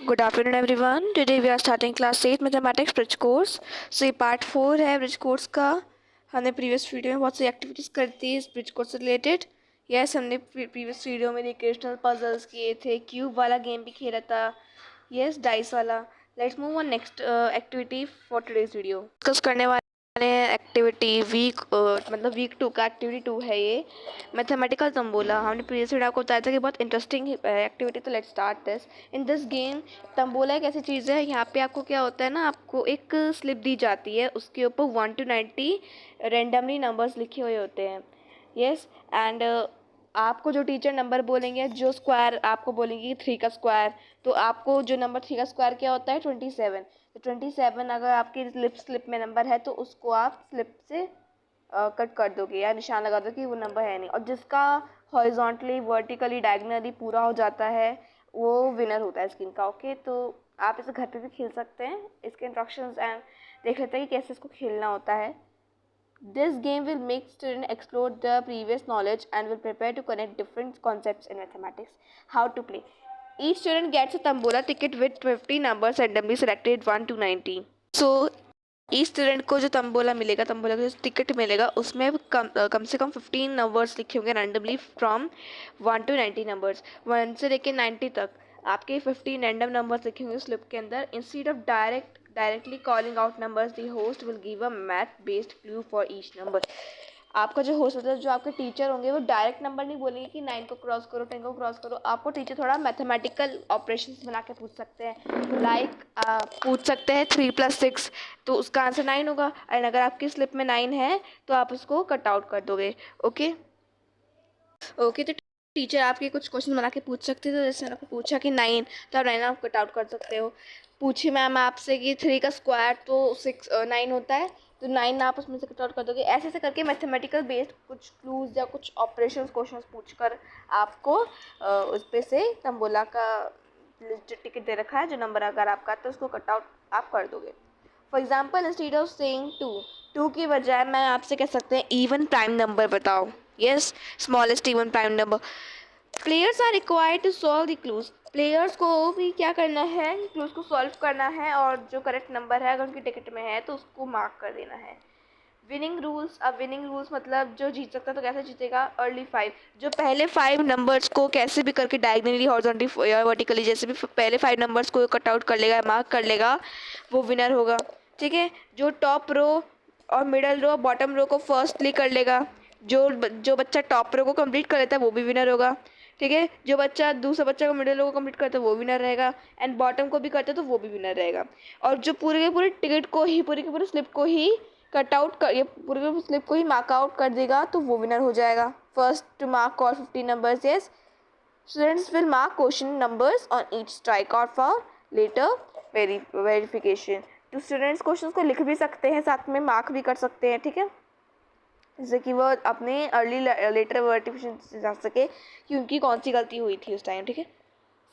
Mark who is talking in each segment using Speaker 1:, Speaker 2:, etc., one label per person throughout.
Speaker 1: Good afternoon everyone. Today we are starting class 8 mathematics bridge course. So ये part 4 है bridge course का. हमने previous video में बहुत सी एक्टिविटीज़ कर दी इस ब्रिज कोर्स से रिलेटेड. यस, हमने प्रीवियस वीडियो में रिक्रिएशनल पजल्स किए थे, क्यूब वाला गेम भी खेला था, यस डाइस वाला. Let's move on next activity for today's video. Discuss करने वाले एक्टिविटी मतलब वीक 2 का एक्टिविटी 2 है ये, मैथमेटिकल तंबोला. हमने प्रीवियस वीडियो आपको बताया था कि बहुत इंटरेस्टिंग एक्टिविटी. तो let's start this. In this game tambola एक ऐसी चीज़ है, यहाँ पे आपको क्या होता है ना, आपको एक स्लिप दी जाती है, उसके ऊपर 1 to 90 रेंडमली नंबर्स लिखे हुए होते हैं. यस, एंड आपको जो टीचर नंबर बोलेंगे, जो स्क्वायर आपको बोलेंगे 3 का स्क्वायर, तो आपको जो नंबर 3 का स्क्वायर क्या होता है 27. तो 27 अगर आपकी स्लिप में नंबर है तो उसको आप स्लिप से कट कर दोगे या निशान लगा दो कि वो नंबर है नहीं. और जिसका हॉरिजॉन्टली वर्टिकली डायगनली पूरा हो जाता है वो विनर होता है इस गेम का. ओके, तो आप इसे घर पे भी खेल सकते हैं. इसके इंस्ट्रक्शंस एंड देख लेते हैं कि कैसे इसको खेलना होता है. This game will make students explore the previous knowledge and will prepare to connect different concepts in mathematics. How to play? Each student gets a tambola ticket with 50 numbers randomly selected 1 to 90. So each student को जो तंबोला मिलेगा, तंबोला का जो ticket मिलेगा, उसमें कम से कम 15 numbers लिखे होंगे रैंडमली फ्रॉम 1 to 90 नंबर्स. 1 से लेके 90 तक आपके 15 रैंडम नंबर्स लिखे होंगे स्लिप के अंदर. Instead of directly calling out numbers, the host will give a math based clue for each number. आपका जो होस्ट मतलब जो आपके टीचर होंगे वो डायरेक्ट नंबर नहीं बोलेंगे कि 9 को क्रॉस करो, 10 को क्रॉस करो. आपको टीचर थोड़ा मैथमेटिकल ऑपरेशंस बना के पूछ सकते हैं. लाइक पूछ सकते हैं 3+6, तो उसका आंसर 9 होगा. एंड अगर आपकी स्लिप में 9 है तो आप उसको कट आउट कर दोगे. ओके ओके, तो टीचर आपके कुछ क्वेश्चन बना के पूछ सकते थे. जैसे आपको पूछा कि 9, तो आप 9 आप कट आउट कर सकते हो. पूछी मैम आपसे कि 3 का स्क्वायर तो 9 होता है, तो 9 आप उसमें से कट आउट कर दोगे. ऐसे ऐसे करके मैथमेटिकल बेस्ड कुछ क्लूज या कुछ ऑपरेशंस क्वेश्चंस पूछकर आपको उस पे से तंबोला का टिकट दे रखा है, जो नंबर अगर आपका तो उसको कट आउट आप कर दोगे. For example, instead of saying 2 की बजाय मैं आपसे कह सकते हैं इवन प्राइम नंबर बताओ. Yes, smallest even prime number. Players are required to solve the clues. Players को भी क्या करना है, क्लूज को सॉल्व करना है, और जो करेक्ट नंबर है अगर उनकी टिकट में है तो उसको मार्क कर देना है. Winning rules. अब विनिंग रूल्स मतलब जो जीत सकता है तो कैसे जीतेगा. अर्ली 5, जो पहले 5 नंबर्स को कैसे भी करके डायगनली हॉरिजॉन्टली या वर्टिकली जैसे भी पहले 5 नंबर्स को कट आउट कर लेगा, मार्क कर लेगा, वो विनर होगा. ठीक है, जो टॉप रो और मिडल रो बॉटम रो को फर्स्टली कर लेगा, जो बच्चा टॉप रो को कंप्लीट कर लेता है वो भी विनर होगा. ठीक है, जो बच्चा दूसरा बच्चा को मिडल रो को कंप्लीट करता है वो विनर रहेगा, एंड बॉटम को भी करता है तो वो भी विनर रहेगा. और जो पूरे के पूरे टिकट को ही, पूरी की पूरी स्लिप को ही कट आउट कर, ये पूरे स्लिप को ही मार्क आउट कर देगा तो वो विनर हो जाएगा. First to mark all 50 numbers. Yes, students will mark question numbers on each strike out for later verification. तो स्टूडेंट्स क्वेश्चंस को लिख भी सकते हैं, साथ में मार्क भी कर सकते हैं. ठीक है, जैसे कि वो अपने अर्ली लेटर वेरिफिकेशन से जा सके कि उनकी कौन सी गलती हुई थी उस टाइम. ठीक है,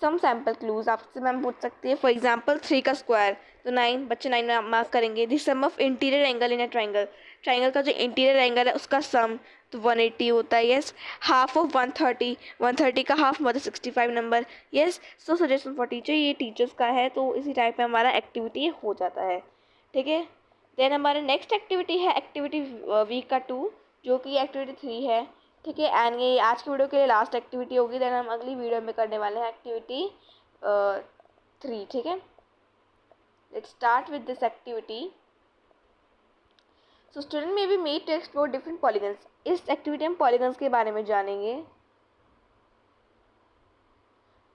Speaker 1: सम सैम्पल क्लूज आपसे मैम पूछ सकती है. फॉर एग्जाम्पल 3 का स्क्वायर, तो 9, बच्चे 9 मार्क करेंगे. The sum of interior angle in a triangle. Triangle का जो इंटीरियर एंगल है उसका सम तो 180 होता है. यस, हाफ ऑफ 130, 130 का हाफ मतलब 65 number. Yes, so suggestion for teacher, ये टीचर्स का है तो इसी टाइप में हमारा एक्टिविटी हो जाता है. ठीक है, देन हमारा नेक्स्ट एक्टिविटी है एक्टिविटी वीक का 2, जो कि एक्टिविटी 3 है. ठीक है, एंड ये आज की वीडियो के लिए लास्ट एक्टिविटी होगी. देन हम अगली वीडियो में करने वाले हैं एक्टिविटी 3. ठीक है, let's start with this activity. So student may be made to explore different polygons. इस एक्टिविटी में पॉलीगन्स के बारे में जानेंगे.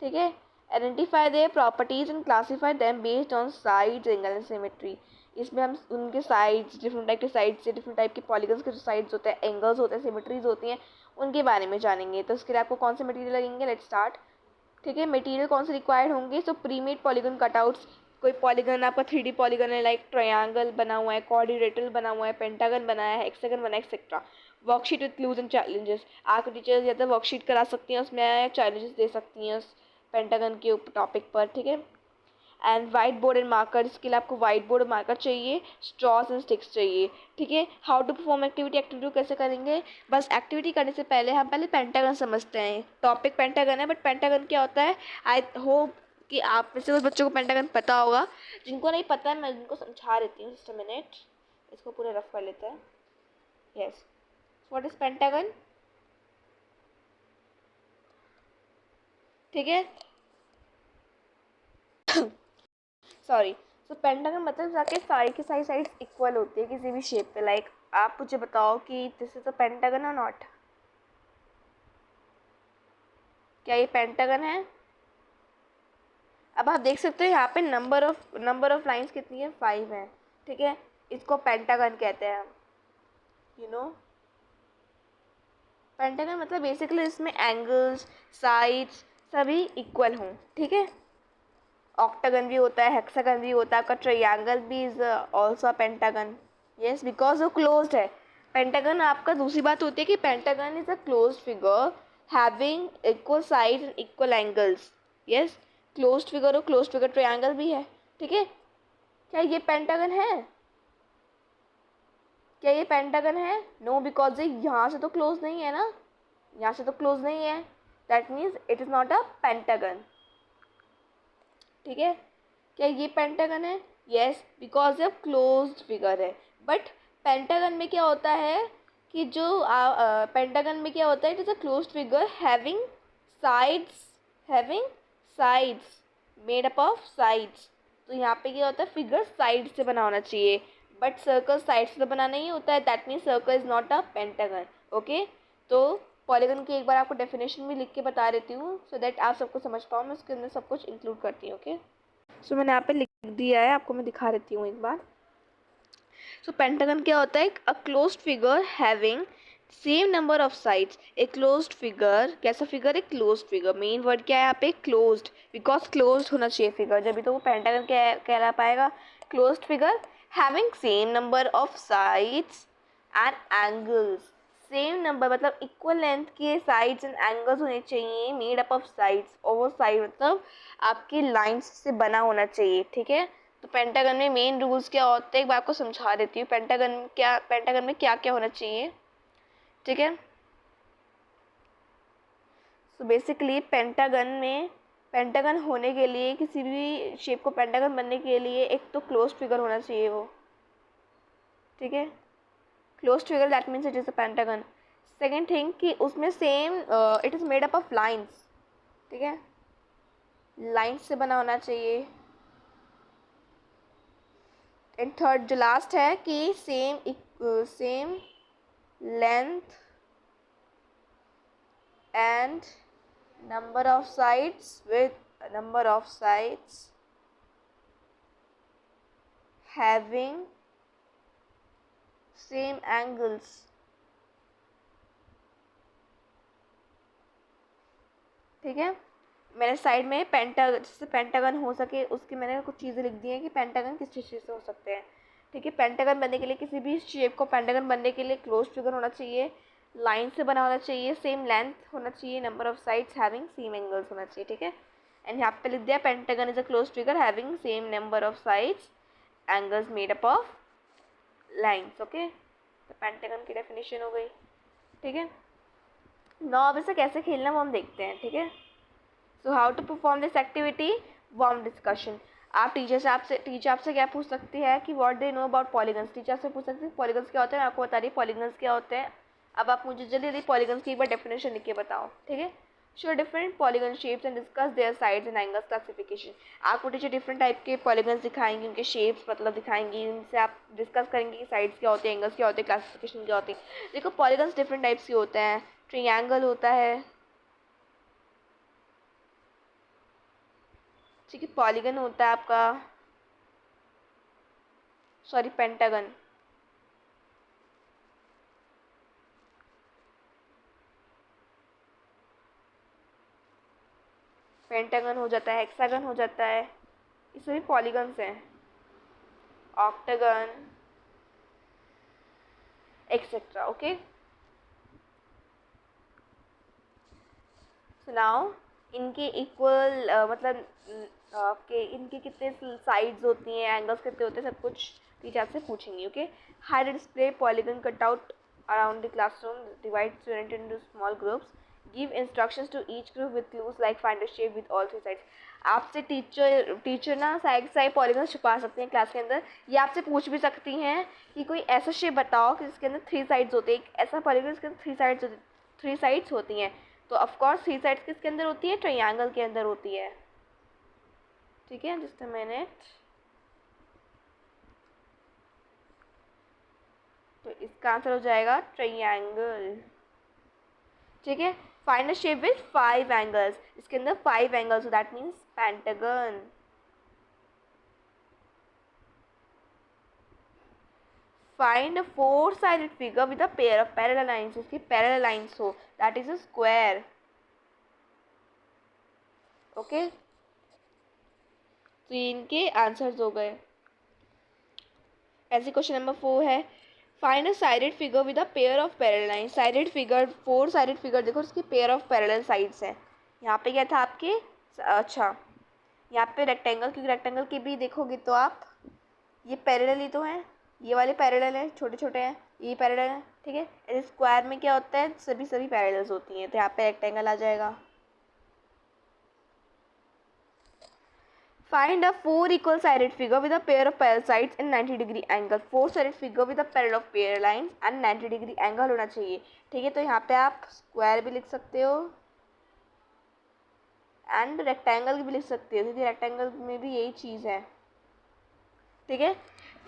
Speaker 1: ठीक है, identify their properties and classify them based on sides, angle and symmetry. इसमें हम उनके साइड्स, डिफरेंट टाइप के साइड्स से, डिफरेंट टाइप के पॉलीगन्स के जो साइड्स होते हैं, एंगल्स होते हैं, सिमेट्रीज होती हैं, उनके बारे में जानेंगे. तो उसके लिए आपको कौन से मटेरियल लगेंगे. Let's start. ठीक है, मटेरियल कौन से रिक्वायर्ड होंगे. सो प्रीमेड पॉलीगन कटआउट्स. कोई पॉलीगन आपका 3D पॉलीगन है, लाइक ट्रायंगल बना हुआ है, क्वाड्रिलेटरल बना हुआ है, पेंटागन बनाया है, हेक्सागन बना है, etcetera. Worksheet with clues and challenges. आपके टीचर्स या तो वर्कशीट करा सकती हैं, उसमें चैलेंजेस दे सकती हैं उस पेंटागन के टॉपिक पर. ठीक है, and whiteboard and marker. इसके लिए आपको वाइट बोर्ड और मार्कर चाहिए, स्ट्रॉस एंड स्टिक्स चाहिए. ठीक है, how to perform activity. Activity कैसे करेंगे. बस एक्टिविटी करने से पहले हम पहले पेंटागन समझते हैं. टॉपिक पेंटागन है, बट पेंटागन क्या होता है आई होप कि आप में से कुछ बच्चों को पेंटागन पता होगा, जिनको नहीं पता है मैं उनको समझा देती हूँ। जस्ट अ मिनट, इसको पूरा रफ कर लेते हैं। Yes, what is pentagon? ठीक है, सॉरी। तो पेंटागन मतलब जाके सारी की सारी साइड्स इक्वल होती है किसी भी शेप पे। लाइक आप मुझे बताओ कि दिस इज अ पेंटागन और नॉट? क्या ये पेंटागन है? अब आप देख सकते हो यहाँ पे नंबर ऑफ लाइंस कितनी है? 5 है। ठीक है, इसको पेंटागन कहते हैं हम, यू नो। पेंटागन मतलब बेसिकली इसमें एंगल्स, साइड्स सभी इक्वल हों। ठीक है, ऑक्टागन भी होता है, हेक्सागन भी होता है, आपका ट्रायंगल भी is also pentagon. Yes, because वो क्लोज्ड है। पेंटागन आपका दूसरी बात होती है कि pentagon is a closed figure having equal side and equal angles. Yes, closed figure हो, क्लोज्ड फिगर ट्रायंगल भी है। ठीक है, क्या ये पेंटागन है? क्या ये पेंटागन है? नो, बिकॉज ये यहाँ से तो क्लोज नहीं है ना, यहाँ से तो क्लोज नहीं है, that means it is not a pentagon. ठीक है, क्या ये पेंटागन है? यस, बिकॉज ये क्लोज्ड फिगर है। बट पेंटागन में क्या होता है कि जो पेंटागन में क्या होता है, it is a closed figure sides having sides made up of sides. तो यहाँ पे क्या होता है, फिगर साइड से बना होना चाहिए, बट सर्कल साइड से तो बना नहीं होता है, that means circle is not a pentagon. Okay, तो पॉलीगन की एक बार आपको डेफिनेशन भी लिख के बता देती हूँ सो दैट आप सबको समझ पाओ। मैं उसके अंदर सब कुछ इंक्लूड करती हूँ। ओके, सो मैंने यहाँ पे लिख दिया है, आपको मैं दिखा देती हूँ एक बार। सो पेंटागन क्या होता है? A closed figure having same number of sides. A closed figure कैसा फिगर है? Closed figure. मेन वर्ड क्या है यहाँ पे? क्लोज्ड, बिकॉज क्लोज्ड होना चाहिए फिगर, जब भी तो वो पेंटागन कहला पाएगा। Closed figure having same number of sides and angles. Same number मतलब इक्वल लेंथ के साइड्स एंड एंगल्स होने चाहिए, मेड अप ऑफ साइड्स। और वो साइड मतलब आपकी लाइंस से बना होना चाहिए। ठीक है, तो पेंटागन में मेन रूल्स क्या होते हैं एक बार आपको समझा देती हूँ। पेंटागन में क्या क्या होना चाहिए। ठीक है, सो बेसिकली पेंटागन होने के लिए, किसी भी शेप को पेंटागन बनने के लिए एक तो क्लोज फिगर होना चाहिए वो। ठीक है, close figure that means it is a pentagon. Second thing कि उसमें same it is made up of lines. ठीक है, लाइन्स से बना होना चाहिए। एंड थर्ड जो लास्ट है कि same length and number of sides having same angles। ठीक है, मैंने साइड में जिससे पेंटागन हो सके उसकी मैंने कुछ चीज़ें लिख दी हैं कि पेंटागन किस चीज़ से हो सकते हैं। ठीक है, पेंटागन बनने के लिए, किसी भी शेप को पेंटागन बनने के लिए क्लोज फिगर होना चाहिए, लाइन से बना होना चाहिए, सेम लेंथ होना चाहिए, number of sides having same angles होना चाहिए। ठीक है, एंड यहाँ पे लिख दिया pentagon is a close figure having same number of sides angles made up of lines. Okay, तो पेंटागन की डेफिनेशन हो गई। ठीक है, नौ अब इसे कैसे खेलना वो हम देखते हैं। ठीक है, so how to perform this activity? Warm discussion. आप टीचर आपसे क्या पूछ सकती है कि what they know about polygons. Teacher से पूछ सकती है पॉलीगन्स क्या होते हैं, मैं आपको बता रही पॉलीगन्स क्या होते हैं। अब आप मुझे जल्दी जल्दी पॉलीगन्स की एक बार डेफिनेशन लिख के बताओ। ठीक है, show different polygon shapes and discuss their sides and angles classification. आपको टीचर डिफरेंट टाइप के पॉलीगन्स दिखाएंगे, उनके शेप्स मतलब दिखाएंगी, उनसे आप डिस्कस करेंगे कि साइड्स क्या होते हैं, एंगल्स क्या होते हैं, क्लासिफिकेशन क्या होती है। देखो पॉलीगन्स डिफरेंट टाइप्स के होते हैं। ट्रायंगल होता है, ठीक है, पॉलीगन होता है आपका, सॉरी पेंटागन, पेंटागन हो जाता है, हेक्सागन हो जाता है, ये सभी पॉलीगन्स हैं, octagon etcetera. Okay, so now इनके इक्वल मतलब आपके इनके कितने साइड्स होती हैं, एंगल्स कितने होते हैं, सब कुछ टीचर आपसे पूछेंगी। Okay, how to display polygon cut out around the classroom, divide student into small groups, give instructions to each group with clues like find a shape with all three sides। आपसे teacher ना side side polygon छुपा सकते हैं class के अंदर। ये आपसे पूछ भी सकती हैं कि कोई ऐसा शेप बताओ कि जिसके अंदर 3 साइड्स होते हैं, एक ऐसा पॉलीगन जिसके अंदर 3 साइड्स होती हैं। तो ऑफकोर्स 3 साइड्स किसके अंदर होती है? ट्रायंगल के अंदर होती है। ठीक है, जस्ट अ मिनट। तो इसका आंसर हो जाएगा ट्रायंगल। ठीक है, find a shape with 5 angles. इसके अंदर 5 angles, so that means pentagon. Find a 4-sided figure with a pair of parallel lines. इसकी पैरेलल लाइंस हो, that is a square. Okay, तो इनके आंसर्स हो गए। ऐसे क्वेश्चन नंबर 4 है, find a sided figure with a pair of parallel line. Sided figure, 4-sided figure देखो, उसकी पेयर ऑफ पैरेलल साइड्स है। यहाँ पे क्या था आपके, अच्छा यहाँ पे रेक्टेंगल, क्योंकि रेक्टेंगल के भी देखोगे तो आप ये पैरेलल ही तो हैं, ये वाले पैरेलल है, छोटे छोटे हैं, ये पैरेलल है। ठीक है, ऐसे स्क्वायर में क्या होता है, सभी पैरेलल्स होती हैं, तो यहाँ पे रेक्टेंगल आ जाएगा। Find a 4 equal sided figure with a pair of parallel sides in 90-degree angle। 4-sided figure with a pair of parallel lines and 90-degree angle होना चाहिए। ठीक है, तो यहाँ पे आप स्क्वायर भी लिख सकते हो एंड रेक्टेंगल भी लिख सकते हो, क्योंकि रेक्टेंगल में भी यही चीज़ है। ठीक है,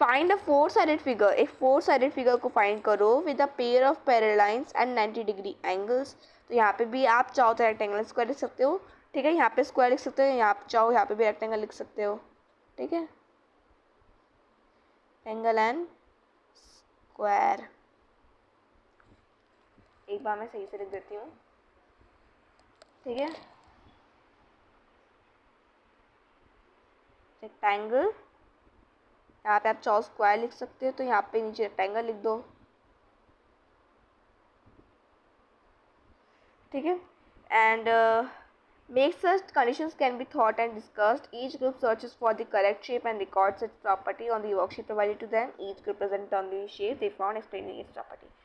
Speaker 1: फाइंड अ 4-sided फिगर। एक 4-sided फिगर को फाइंड करो with a pair of parallel lines and 90-degree angles. तो यहाँ पे भी आप चाहो तो रेक्टेंगल स्क्वायर लिख सकते हो। ठीक है, यहाँ पे स्क्वायर लिख सकते हो, यहाँ आप चाहो यहाँ पे भी रेक्टेंगल लिख सकते हो। ठीक है, एंगल एंड स्क्वायर। एक बार मैं सही से लिख देती हूँ। ठीक है, रेक्टेंगल, यहाँ पे आप चाहो स्क्वायर लिख सकते हो, तो यहाँ पे नीचे रेक्टेंगल लिख दो। ठीक है, and make such conditions can be thought and discussed. Each group searches for the correct shape and records its property on the worksheet provided to them. Each group presents on the shape they found explaining its property.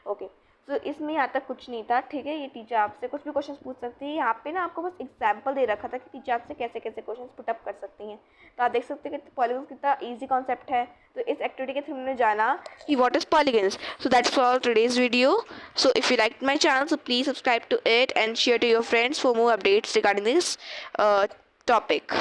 Speaker 1: Okay, तो इसमें यहाँ तक कुछ नहीं था। ठीक है, ये टीचर आपसे कुछ भी क्वेश्चन पूछ सकती है। यहाँ पे ना आपको बस एग्जाम्पल दे रखा था कि टीचर आपसे कैसे कैसे क्वेश्चन पुटअप कर सकती हैं। तो आप देख सकते हैं कि पॉलीगन्स कितना इजी कॉन्सेप्ट है। तो इस एक्टिविटी के थ्रू हमने जाना कि what is polygons. So that's for today's video. So if you liked my channel, so please subscribe to it and share to your friends for more updates regarding this topic.